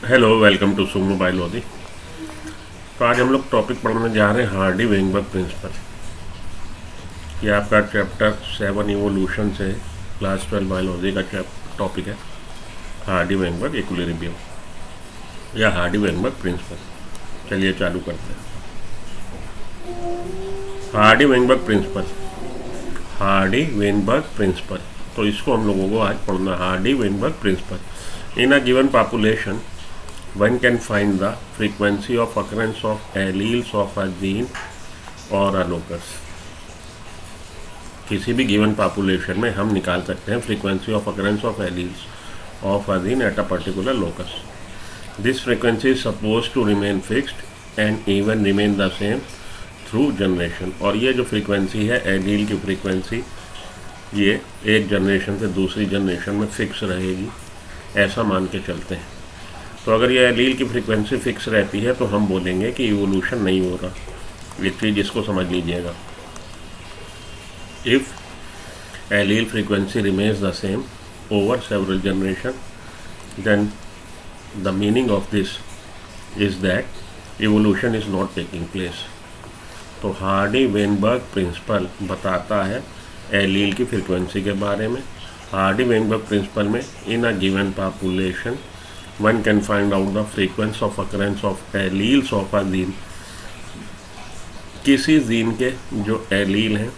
Hello, welcome to Sumo biology. तो आज हम लोग टॉपिक पढ़ने जा रहे हैं हार्डी वेंगबर्ग प्रिंसिपल। ये आपका चैप्टर 7 इवोल्यूशन से क्लास 12 बायोलॉजी का टॉपिक है, हार्डी वेंगबर्ग इक्विलिब्रियम या हार्डी वेंगबर्ग प्रिंसिपल। चलिए चालू करते हैं। Hardy Weinberg principle, Hardy Weinberg principle. तो इसको हम लोगों को आज पढ़ना, Hardy Weinberg principle. In a given population one can find the frequency of occurrence of alleles of a gene or a locus। किसी भी गिवन पॉपुलेशन में हम निकाल सकते हैं frequency of occurrence of alleles of a gene at a particular locus. This frequency is suppose to remain fixed and even remain the same through generation. और ये जो फ्रीक्वेंसी है एलील की फ्रीक्वेंसी, ये एक जनरेशन से दूसरी जनरेशन में फिक्स रहेगी, ऐसा मान के चलते हैं। तो अगर ये एलील की फ्रीक्वेंसी फिक्स रहती है तो हम बोलेंगे कि इवोल्यूशन नहीं हो रहा। एक चीज़ इसको समझ लीजिएगा, if allele frequency remains the same over several generation then the meaning of this is that evolution is not taking place. तो हार्डी वेनबर्ग प्रिंसिपल बताता है एलील की फ्रीक्वेंसी के बारे में। हार्डी वेनबर्ग प्रिंसिपल में in a given population one can find out the frequency of occurrence of alleles of a gene। किसी gene के जो एलील हैं,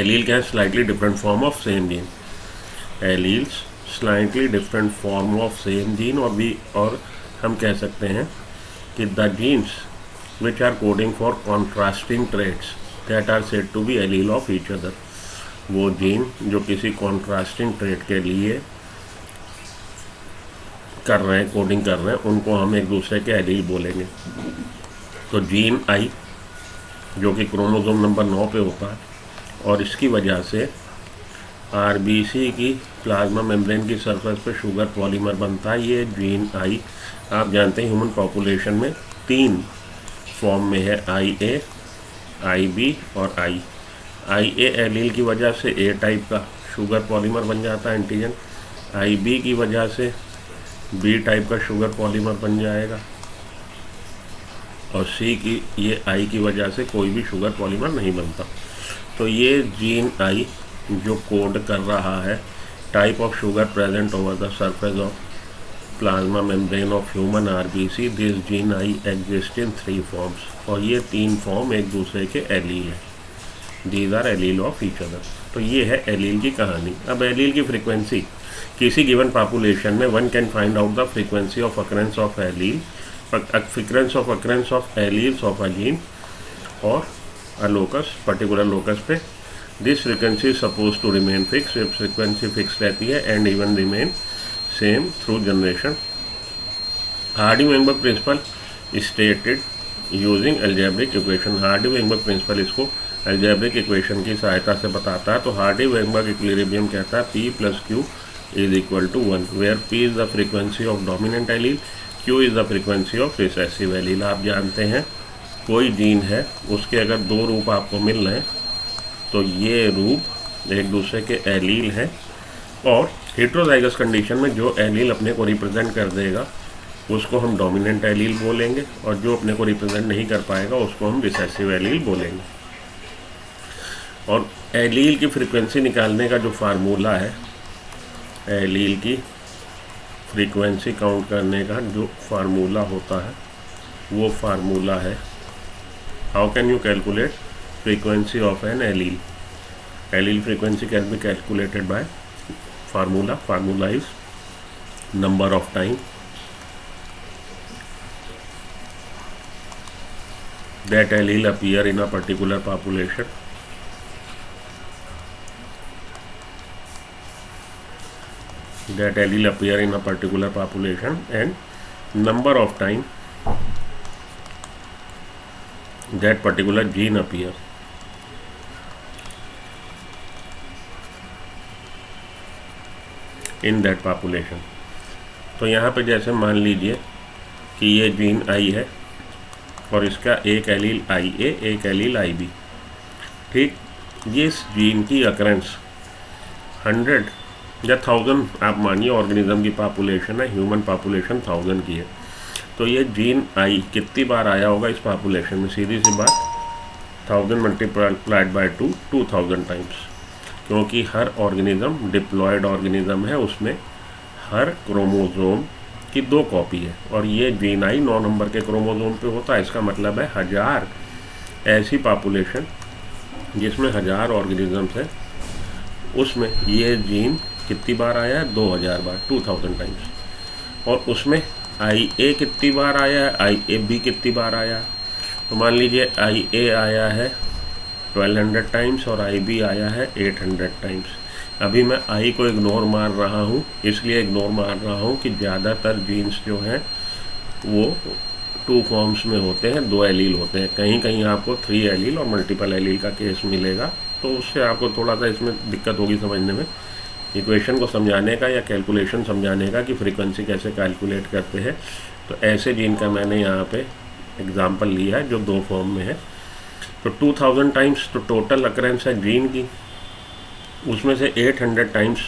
एलील क्या है, slightly different form of same gene, alleles slightly different form of same gene. और हम कह सकते हैं कि the genes which are coding for contrasting traits that are said to be allele of each other. वो gene जो किसी contrasting trait के लिए कर रहे हैं, कोडिंग कर रहे हैं, उनको हम एक दूसरे के एलील बोलेंगे। तो जीन आई जो कि क्रोमोसोम नंबर 9 पे होता है और इसकी वजह से आरबीसी की प्लाज्मा मेम्ब्रेन की सरफेस पे शुगर पॉलीमर बनता है। ये जीन आई आप जानते हैं ह्यूमन पॉपुलेशन में 3 फॉर्म में है, आई ए, आई बी और आई ए एलील की वजह से ए टाइप का शुगर पॉलीमर बन जाता है एंटीजन, आई बी की वजह से बी टाइप का शुगर पॉलीमर बन जाएगा और सी की ये आई की वजह से कोई भी शुगर पॉलीमर नहीं बनता। तो ये जीन आई जो कोड कर रहा है type of sugar present over the surface of plasma membrane of human RBC, this gene I exist in 3 forms. और ये 3 फॉर्म एक दूसरे के एलील हैं, these R allele of each other. तो ये है एलील की कहानी। अब एलील की फ्रीक्वेंसी किसी गिवन पॉपुलेशन में one can find out the frequency of occurrence of allele, frequency of occurrence of alleles of a gene और अ लोकस, पर्टिकुलर लोकस पे। This frequency is suppose to remain fix, frequency fix रहती है and even remain same through generation. Hardy Weinberg principle stated using algebraic equation. Hardy Weinberg principle इसको algebraic equation की सहायता से बताता है। तो हार्डी वेनबर्ग इक्विलिब्रियम कहता है P + Q is equal to 1 where P is the frequency of dominant allele, Q is the frequency of recessive allele। आप जानते हैं कोई जीन है उसके अगर 2 रूप आपको मिल रहे हैं तो ये रूप एक दूसरे के एलील हैं और हेट्रोजाइगस कंडीशन में जो एलील अपने को रिप्रेजेंट कर देगा उसको हम डोमिनेंट एलील बोलेंगे और जो अपने को रिप्रेजेंट नहीं कर पाएगा उसको हम रिसेसिव एलील बोलेंगे। और एलील की फ्रीक्वेंसी निकालने का जो फार्मूला है, एलील की फ्रीक्वेंसी काउंट करने का जो फार्मूला होता है वो फार्मूला है, how can you calculate frequency of an allele. Allele frequency can be calculated by formula is number of time that allele appear in a particular population and number of time that particular gene appear। in that population। तो यहाँ पे जैसे मान लीजिए कि ये gene I है और इसका एक एलील आई ए, एक एलील आई बी, ठीक। ये इस जीन की अकरेंस 100 या 1000 आप मानिए ऑर्गेनिज्म की पॉपुलेशन है, ह्यूमन पॉपुलेशन 1000 की है, तो ये जीन आई कितनी बार आया होगा इस पॉपुलेशन में? सीधी सी बात, 1000 मल्टीप्लाइड बाय 2, 2000 टाइम्स, क्योंकि हर ऑर्गेनिज्म डिप्लॉयड ऑर्गेनिज्म है, उसमें हर क्रोमोसोम की 2 कॉपी है, और ये जीन आई 9 नंबर के क्रोमोसोम पे होता है। इसका मतलब है 1000 ऐसी पॉपुलेशन जिसमें 1000 ऑर्गेनिजम्स है, उसमें ये जीन कितनी बार आया है? 2000 बार, 2000 टाइम्स। और उसमें आई ए कितनी बार आया है, आई ए बी कितनी बार आया? तो मान लीजिए आई ए आया है 1200 टाइम्स और आई बी आया है 800 टाइम्स। अभी मैं आई को इग्नोर मार रहा हूँ, इसलिए इग्नोर मार रहा हूँ कि ज़्यादातर जीन्स जो हैं वो 2 फॉर्म्स में होते हैं, 2 एलील होते हैं। कहीं कहीं आपको 3 एलील और मल्टीपल एलील का केस मिलेगा, तो उससे आपको थोड़ा सा इसमें दिक्कत होगी समझने में, इक्वेशन को समझाने का या कैलकुलेशन समझाने का कि फ्रीक्वेंसी कैसे कैलकुलेट करते हैं। तो ऐसे जीन का मैंने यहाँ पे एग्जांपल लिया है जो 2 फॉर्म में है। तो 2000 टाइम्स तो टोटल अकरेंस है जीन की, उसमें से 800 टाइम्स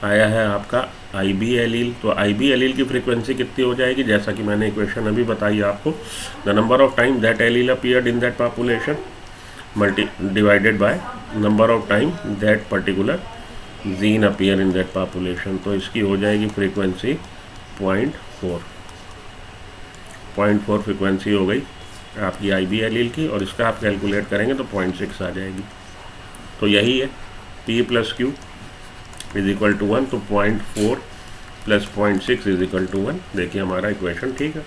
आया है आपका आई बी एलील। तो आई बी एलील की फ्रीक्वेंसी कितनी हो जाएगी? जैसा कि मैंने इक्वेशन अभी बताई आपको, the number of time that allele appeared in that population divided by number of time that particular gene appear in that population. तो इसकी हो जाएगी फ्रीक्वेंसी 0.4 फ्रीक्वेंसी हो गई आपकी आई बी एलील की, और इसका आप कैलकुलेट करेंगे तो 0.6 आ जाएगी। तो यही है P plus Q is equal to 1, तो 0.4 प्लस 0.6 इज इक्वल टू 1। देखिए हमारा इक्वेशन ठीक है।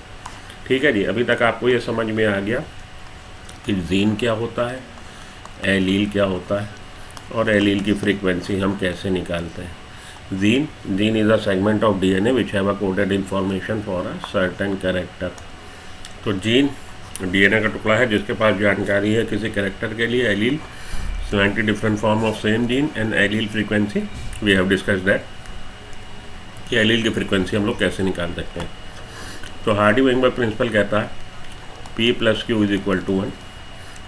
ठीक है जी, अभी तक आपको ये समझ में आ गया कि जीन क्या होता है, एलील क्या होता है, और एलील की फ्रीक्वेंसी हम कैसे निकालते हैं। Gene is a segment of DNA which have a coded information for a certain character. तो जीन DNA का टुकड़ा है जिसके पास जानकारी है किसी कैरेक्टर के लिए। Allele 90 different form of same gene and allele frequency we have discussed that, कि एलील की फ्रीक्वेंसी हम लोग कैसे निकाल सकते हैं। तो हार्डी-वेंगबर्ग प्रिंसिपल कहता है P plus Q is equal to 1।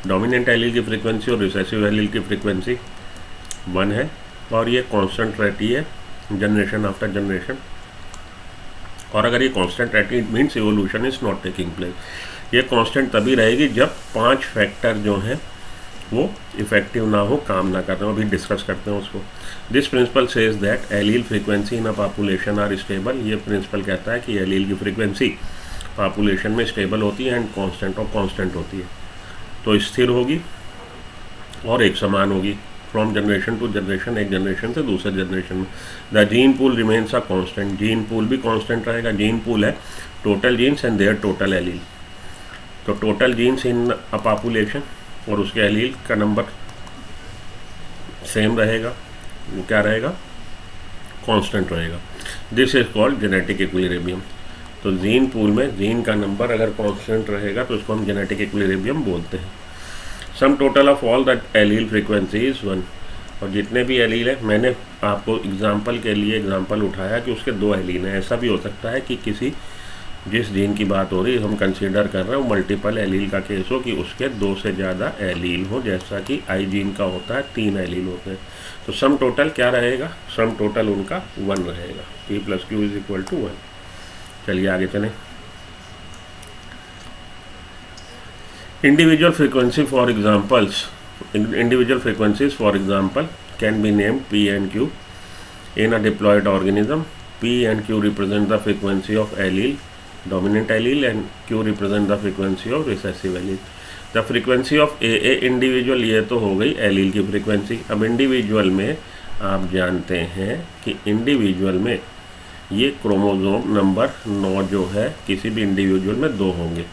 Dominant allele की फ्रीक्वेंसी और रिसेसिव एलील की फ्रीक्वेंसी 1 है, और ये कांस्टेंट रहती है जनरेशन आफ्टर जनरेशन। और अगर ये कांस्टेंट रहती है it means evolution is not taking place. ये कांस्टेंट तभी रहेगी जब 5 फैक्टर जो हैं वो इफेक्टिव ना हो, काम ना कर रहे हो। अभी डिस्कस करते हैं उसको। This principle says that allele frequency in a population are stable. ये प्रिंसिपल कहता है कि एलील की फ्रीक्वेंसी पॉपुलेशन में स्टेबल होती है एंड कांस्टेंट और कांस्टेंट होती है, तो स्थिर होगी और एक समान होगी फ्रॉम जनरेशन टू जनरेशन, एक जनरेशन से दूसरे जनरेशन में। The gene pool remains a constant. Gene pool भी कांस्टेंट रहेगा। जीन पूल है total genes and their total allele. तो total genes in a population और उसके एलील का नंबर सेम रहेगा, क्या रहेगा? कांस्टेंट रहेगा। This is called genetic equilibrium. तो जीन पूल में जीन का नंबर अगर कांस्टेंट रहेगा तो उसको हम जेनेटिक इक्विलिब्रियम बोलते हैं। Sum total of all that allele frequency is 1। और जितने भी एलील है, मैंने आपको एग्जांपल के लिए एग्जांपल उठाया कि उसके 2 एलील हैं। ऐसा भी हो सकता है कि किसी जिस जीन की बात हो रही है हम कंसीडर कर रहे हो मल्टीपल एलील का केस हो, कि उसके 2 से ज़्यादा एलील हो, जैसा कि आई जीन का होता है 3 एलील होते हैं। तो सम टोटल क्या रहेगा? सम टोटल उनका 1 रहेगा। P plus Q is equal to 1। चलिए आगे चलें। Individual frequencies for example can be named P and Q in a diploid organism. P and Q represent the frequency of allele dominant allele and Q represent the frequency of recessive allele. The frequency of AA individual, ये तो हो गई allele की frequency. अब individual में आप जानते हैं कि इंडिविजुअल में ये क्रोमोसोम नंबर 9 जो है किसी भी इंडिविजुअल में 2 होंगे।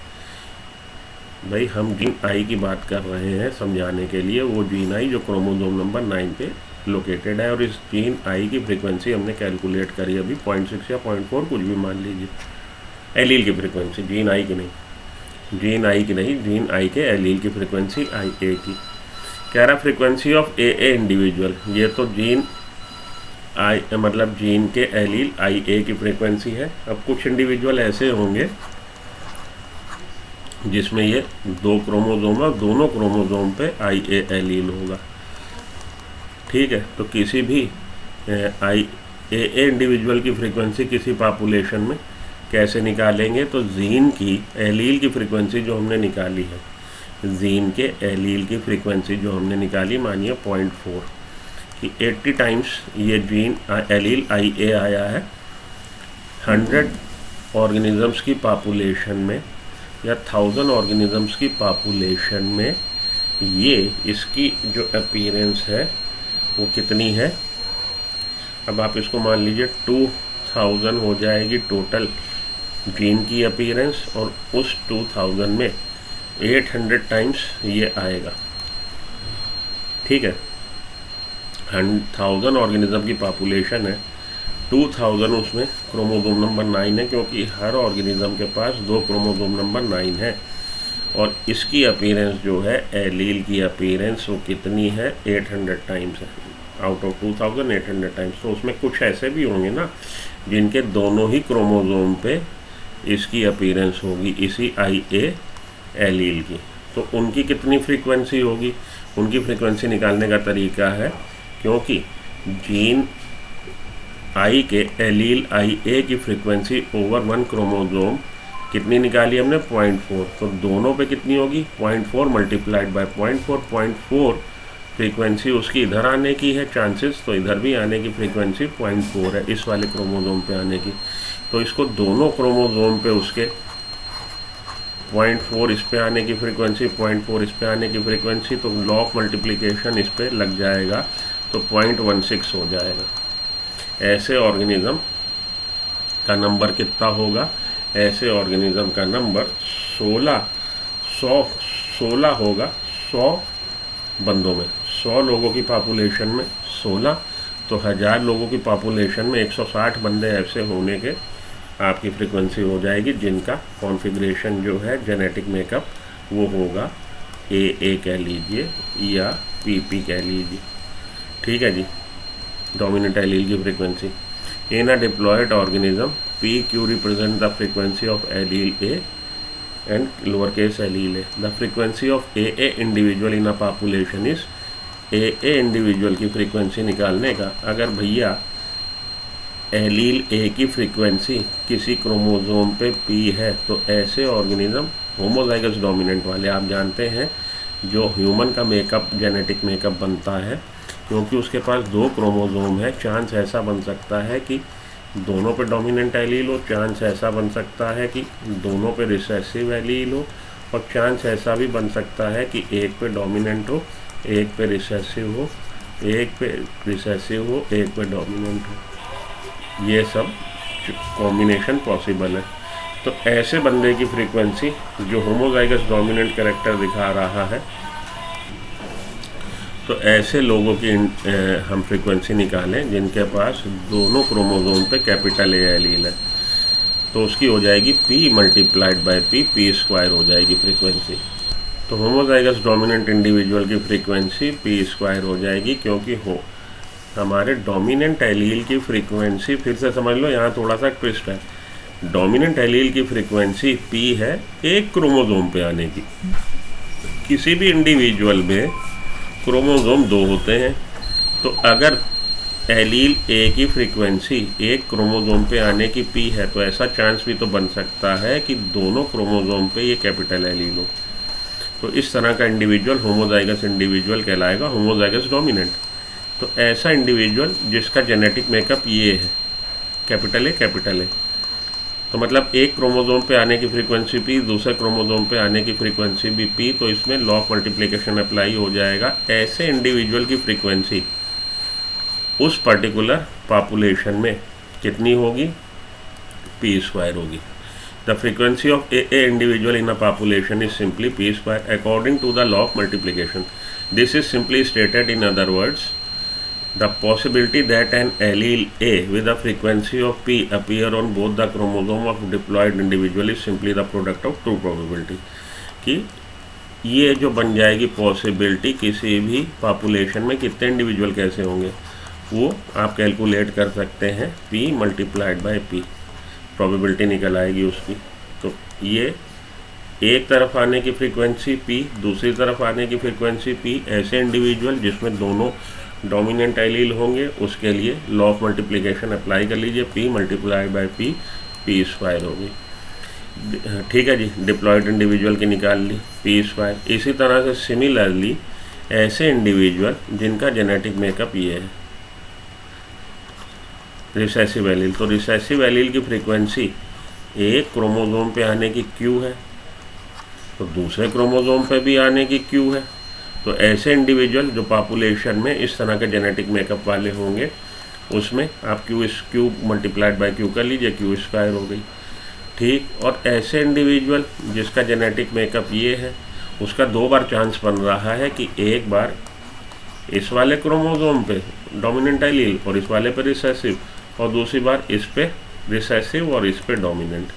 भाई हम जीन आई की बात कर रहे हैं समझाने के लिए, वो जीन आई जो क्रोमोसोम नंबर 9 पे लोकेटेड है, और इस जीन आई की फ्रीक्वेंसी हमने कैलकुलेट करी अभी 0.6 या 0.4 कुछ भी मान लीजिए। एलील की फ्रीक्वेंसी, जीन आई की नहीं, जीन आई के एलील की फ्रीक्वेंसी आई ए की। कह रहा फ्रीक्वेंसी ऑफ ए इंडिविजुअल, ये तो जीन आई मतलब जीन के एलील आई ए की फ्रीक्वेंसी है। अब कुछ इंडिविजुअल ऐसे होंगे जिसमें ये 2 क्रोमोसोम है, दोनों क्रोमोसोम पे आई ए एलील होगा। ठीक है, तो किसी भी आई ए इंडिविजुअल की फ्रीक्वेंसी किसी पॉपुलेशन में कैसे निकालेंगे? तो जीन की एलील की फ्रीक्वेंसी जो हमने निकाली है, जीन के एलील की फ्रीक्वेंसी जो हमने निकाली, मानिए 0.4 कि 80 टाइम्स ये जीन एलील IA आया है 100 ऑर्गेनिजम्स की पॉपुलेशन में या 1000 ऑर्गेनिजम्स की पॉपुलेशन में, ये इसकी जो अपीयरेंस है वो कितनी है? अब आप इसको मान लीजिए 2000 हो जाएगी टोटल जीन की अपीयरेंस, और उस 2000 में 800 टाइम्स ये आएगा। ठीक है, 1000 ऑर्गेनिज्म की पॉपुलेशन है, 2000 उसमें क्रोमोसोम नंबर 9 है, क्योंकि हर ऑर्गेनिज्म के पास 2 क्रोमोसोम नंबर 9 है। और इसकी अपीयरेंस जो है, एलील की अपीयरेंस, वो कितनी है? 800 टाइम्स है। Out of 2000 800 times. तो उसमें कुछ ऐसे भी होंगे ना जिनके दोनों ही क्रोमोसोम पे इसकी अपीयरेंस होगी, इसी IA एलील की। तो उनकी कितनी फ्रीक्वेंसी होगी? उनकी फ्रीक्वेंसी निकालने का तरीका है, क्योंकि जीन I के एलील IA की फ्रीक्वेंसी ओवर 1 क्रोमोसोम कितनी निकाली हमने? 0.4। तो दोनों पे कितनी होगी? 0.4 मल्टीप्लाइड बाय 0.4 फ्रीक्वेंसी उसकी इधर आने की है चांसेस, तो इधर भी आने की फ्रीक्वेंसी 0.4 है, इस वाले क्रोमोसोम पे आने की। तो इसको दोनों क्रोमोसोम पे उसके 0.4 इस पे आने की फ्रीक्वेंसी, 0.4 इस पे आने की फ्रीक्वेंसी, तो लॉ ऑफ मल्टीप्लिकेशन इस पे लग जाएगा, तो 0.16 हो जाएगा। ऐसे ऑर्गेनिज्म का नंबर कितना होगा? ऐसे ऑर्गेनिज्म का नंबर 16 होगा 100 बंदों में। 100 लोगों की पॉपुलेशन में 16, तो 1000 लोगों की पॉपुलेशन में 160 बंदे ऐसे होने के आपकी फ्रीक्वेंसी हो जाएगी, जिनका कॉन्फ़िगरेशन जो है जेनेटिक मेकअप वो होगा AA कह लीजिए या PP कह लीजिए। ठीक है जी, डोमिनेंट एलील की frequency in a diploid organism PQ represent the frequency of allele A and lower case allele A। The frequency of AA individual in a population is, AA individual की frequency निकालने का, अगर भैया allele A की frequency किसी chromosome पे P है, तो ऐसे ऑर्गेनिज्म होमोजाइगस डोमिनेंट वाले, आप जानते हैं जो ह्यूमन का मेकअप जेनेटिक मेकअप बनता है, क्योंकि उसके पास 2 क्रोमोसोम है, चांस ऐसा बन सकता है कि दोनों पे डोमिनेंट एलील हो, चांस ऐसा बन सकता है कि दोनों पे रिसेसिव एलील हो, और चांस ऐसा भी बन सकता है कि एक पे डोमिनेंट हो, एक पे रिसेसिव हो, एक पे रिसेसिव हो, एक पे डोमिनेंट हो। ये सब कॉम्बिनेशन पॉसिबल है। तो ऐसे बंदे की फ्रीक्वेंसी जो होमोजाइगस डोमिनेंट कैरेक्टर दिखा रहा है, तो ऐसे लोगों की हम फ्रीक्वेंसी निकालें जिनके पास दोनों क्रोमोसोम पे कैपिटल A एलील है, तो उसकी हो जाएगी P मल्टीप्लाइड बाय P² हो जाएगी फ्रीक्वेंसी। तो होमोजाइगस डोमिनेंट इंडिविजुअल की फ्रीक्वेंसी P² हो जाएगी, क्योंकि हमारे डोमिनेंट एलील की फ्रीक्वेंसी, फिर से समझ लो यहाँ थोड़ा सा ट्विस्ट है, डोमिनेंट एलील की फ्रीक्वेंसी P है एक क्रोमोसोम पे आने की। किसी भी इंडिविजुअल में क्रोमोसोम 2 होते हैं, तो अगर एलील A की फ्रीक्वेंसी एक क्रोमोसोम पे आने की P है, तो ऐसा चांस भी तो बन सकता है कि दोनों क्रोमोसोम पे ये कैपिटल एलील हो। तो इस तरह का इंडिविजुअल होमोजाइगस इंडिविजुअल कहलाएगा, होमोजाइगस डोमिनेंट। तो ऐसा इंडिविजुअल जिसका जेनेटिक मेकअप ये है, कैपिटल A, तो मतलब एक क्रोमोसोम पे आने की फ्रीक्वेंसी P, दूसरे क्रोमोसोम पे आने की फ्रीक्वेंसी भी P, तो इसमें लॉ ऑफ मल्टीप्लिकेशन अप्लाई हो जाएगा। ऐसे इंडिविजुअल की फ्रीक्वेंसी उस पर्टिकुलर पॉपुलेशन में कितनी होगी? P² होगी। The frequency of AA individual in a population is simply P² according to the law of multiplication. This is simply stated in other words, the possibility that an allele A with a frequency of P appear on both the chromosome of diploid individual is simply the product of two probability। कि ये जो बन जाएगी possibility, किसी भी population में कितने individual कैसे होंगे वो आप कैलकुलेट कर सकते हैं, P multiplied by P, probability निकल आएगी उसकी। तो ये एक तरफ आने की फ्रीक्वेंसी P, दूसरी तरफ आने की फ्रीक्वेंसी P, ऐसे इंडिविजुअल जिसमें दोनों डोमिनेंट एलील होंगे उसके लिए लॉ ऑफ मल्टीप्लिकेशन अप्लाई कर लीजिए, p multiply by p, p square होगी। ठीक है जी, डिप्लॉयड इंडिविजुअल की निकाल ली p स्क्वायर। इसी तरह से सिमिलरली ऐसे इंडिविजुअल जिनका जेनेटिक मेकअप ये है रिसेसिव एलील, तो रिसेसिव एलील की फ्रीक्वेंसी एक क्रोमोसोम पे आने की q है, तो दूसरे क्रोमोसोम पे भी आने की q है। तो ऐसे इंडिविजुअल जो पॉपुलेशन में इस तरह के जेनेटिक मेकअप वाले होंगे उसमें आप क्यू मल्टीप्लाइड बाय क्यू कर लीजिए, क्यू स्क्वायर हो गई। ठीक, और ऐसे इंडिविजुअल जिसका जेनेटिक मेकअप ये है उसका 2 बार चांस बन रहा है कि एक बार इस वाले क्रोमोसोम पे डोमिनेंट एलील और इस वाले पे रिसेसिव, और दूसरी बार इस पे रिसेसिव और इस पे डोमिनेंट।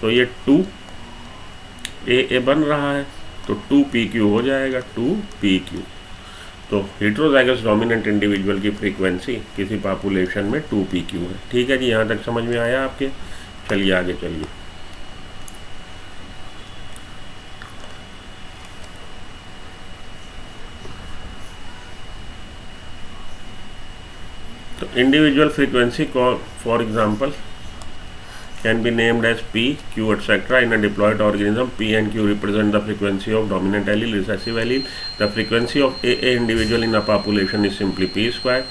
तो ये 2AA बन रहा है, तो 2PQ हो जाएगा, 2PQ। तो हेटेरोजाइगस डोमिनेंट इंडिविजुअल की फ्रीक्वेंसी किसी पॉपुलेशन में 2PQ है। ठीक है जी, यहाँ तक समझ में आया आपके? चलिए आगे चलिए। तो individual frequency for example can be named as P, Q, etc. In a diploid organism, P and Q represent the frequency of dominant allele, recessive allele. The frequency of AA individual in a population is simply P square.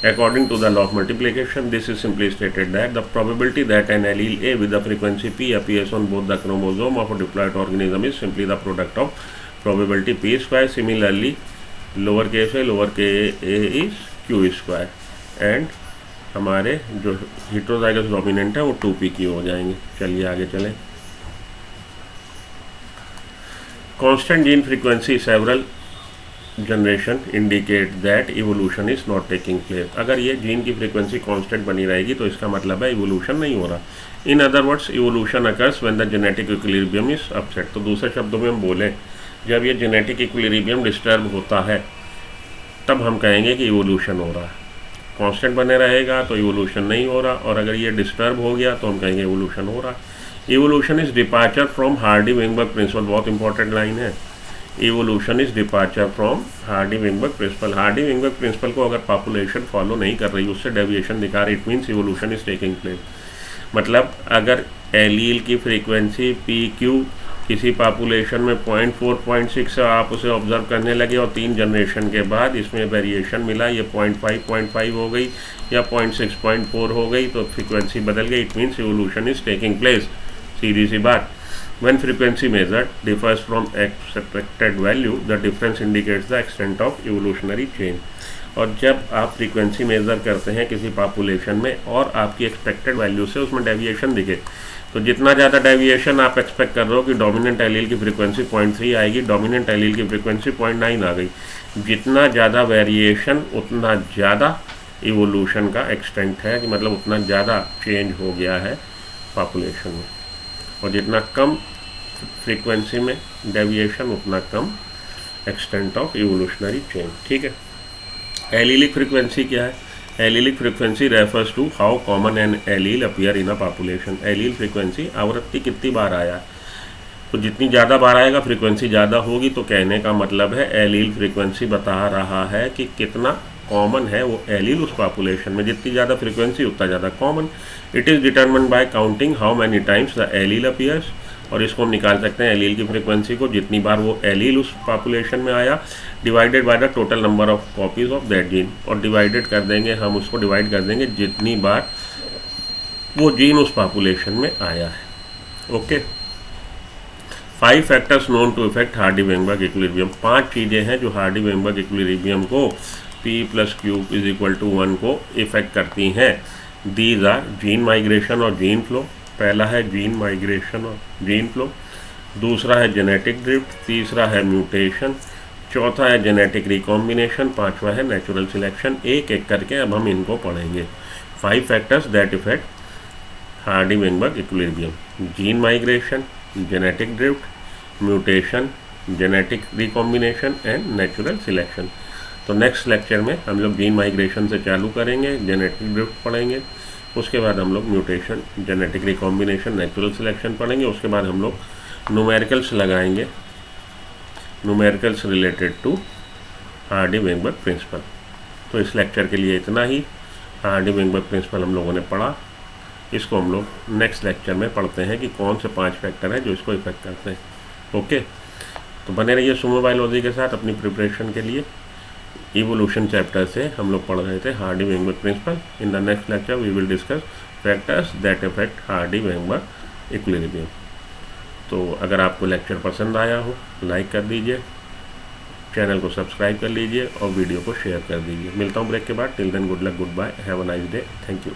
According to the law of multiplication, this is simply stated that the probability that an allele A with the frequency P appears on both the chromosome of a diploid organism is simply the product of probability P square. Similarly, lower case a is Q square, and हमारे जो heterozygous dominant है वो 2PQ हो जाएंगे। चलिए आगे चलें। Constant gene frequency several generation indicate that evolution is not taking place. अगर ये जीन की फ्रीक्वेंसी कांस्टेंट बनी रहेगी तो इसका मतलब है इवोल्यूशन नहीं हो रहा। इन other words, evolution occurs when the genetic equilibrium is upset. तो दूसरे शब्दों में हम बोलें, जब ये जेनेटिक इक्विलिब्रियम डिस्टर्ब होता है तब हम कहेंगे कि इवोल्यूशन हो रहा है। कांस्टेंट बने रहेगा तो इवोल्यूशन नहीं हो रहा, और अगर ये डिस्टर्ब हो गया तो हम कहेंगे इवोल्यूशन हो रहा है। Evolution is departure from Hardy Weinberg principle, बहुत इंपॉर्टेंट लाइन है। Evolution is departure from Hardy Weinberg principle. Hardy Weinberg principle को अगर पॉपुलेशन फॉलो नहीं कर रही, उससे डेविएशन दिखा रही, it means evolution is taking place. मतलब अगर एलील की फ्रीक्वेंसी PQ किसी पॉपुलेशन में 0.4, 0.6 से आप उसे ऑब्जर्व करने लगे और 3 जनरेशन के बाद इसमें वेरिएशन मिला, ये 0.5 हो गई या 0.6, 0.4 हो गई, तो फ्रीक्वेंसी बदल गई, it means evolution is taking place. सीधी सी बात। When frequency measured differs from expected value, the difference indicates the extent of evolutionary change. और जब आप फ्रीक्वेंसी मेजर करते हैं किसी पॉपुलेशन में और आपकी एक्सपेक्टेड वैल्यू से उसमें डेविएशन दिखे, तो जितना ज़्यादा डेविएशन आप एक्सपेक्ट कर रहे हो कि डोमिनेंट एलील की फ्रीक्वेंसी 0.3 आएगी, डोमिनेंट एलील की फ्रीक्वेंसी 0.9 आ गई। जितना ज़्यादा वेरिएशन उतना ज़्यादा इवोल्यूशन का एक्सटेंट है, कि मतलब उतना ज़्यादा चेंज हो गया है पॉपुलेशन में, और जितना कम फ्रीक्वेंसी में डेविएशन उतना कम एक्सटेंट ऑफ इवोल्यूशनरी चेंज। ठीक है। एलीलिक फ्रीक्वेंसी क्या है? Allelic frequency refers to how common an allele appear in a population. Allele frequency आवृत्ति कितनी बार आया, तो जितनी ज़्यादा बार आएगा फ्रीक्वेंसी ज़्यादा होगी। तो कहने का मतलब है एलील फ्रीक्वेंसी बता रहा है कि कितना कॉमन है वो एलील उस पॉपुलेशन में। जितनी ज़्यादा फ्रीक्वेंसी उतना ज़्यादा common. It is determined bye counting how many times the allele appears, और इसको हम निकाल सकते हैं एलील की फ्रीक्वेंसी को, जितनी बार वो एलील उस पॉपुलेशन में आया, divided by the total number of copies of that gene. और डिवाइडेड कर देंगे, हम उसको डिवाइड कर देंगे जितनी बार वो जीन उस पॉपुलेशन में आया है। Okay. 5 factors known to effect Hardy Weinberg equilibrium. 5 चीज़ें हैं जो हार्डी-वेइनबर्ग इक्विलिब्रियम को P + Q = 1 को इफेक्ट करती हैं। दीज आर जीन माइग्रेशन और जीन फ्लो। पहला है जीन माइग्रेशन और जीन फ्लो, दूसरा है जेनेटिक ड्रिफ्ट, तीसरा है म्यूटेशन, चौथा है जेनेटिक रिकॉम्बिनेशन, पांचवा है नेचुरल सिलेक्शन। एक एक करके अब हम इनको पढ़ेंगे। 5 factors that effect Hardy Weinberg equilibrium: gene migration, genetic drift, mutation, genetic recombination and natural selection. तो नेक्स्ट लेक्चर में हम लोग जीन माइग्रेशन से चालू करेंगे, जेनेटिक ड्रिफ्ट पढ़ेंगे, उसके बाद हम लोग mutation, genetic recombination, natural selection पढ़ेंगे, उसके बाद हम लोग न्यूमेरिकल्स लगाएंगे, न्यूमेरिकल्स रिलेटेड टू हार्डी-वेइनबर्ग प्रिंसिपल। तो इस लेक्चर के लिए इतना ही। हार्डी-वेंगबर्ग प्रिंसिपल हम लोगों ने पढ़ा, इसको हम लोग नेक्स्ट लेक्चर में पढ़ते हैं कि कौन से 5 फैक्टर हैं जो इसको इफेक्ट करते हैं। ओके, तो बने रहिए सुमो बायोलॉजी के साथ अपनी प्रिपरेशन के लिए। इवोल्यूशन चैप्टर से हम लोग पढ़ रहे थे Hardy Weinberg principle. In the next lecture we will discuss factors that affect Hardy Weinberg equilibrium. तो अगर आपको लेक्चर पसंद आया हो लाइक कर दीजिए, चैनल को सब्सक्राइब कर लीजिए और वीडियो को शेयर कर दीजिए। मिलता हूँ ब्रेक के बाद। Till then good luck, goodbye, have a nice day, thank you.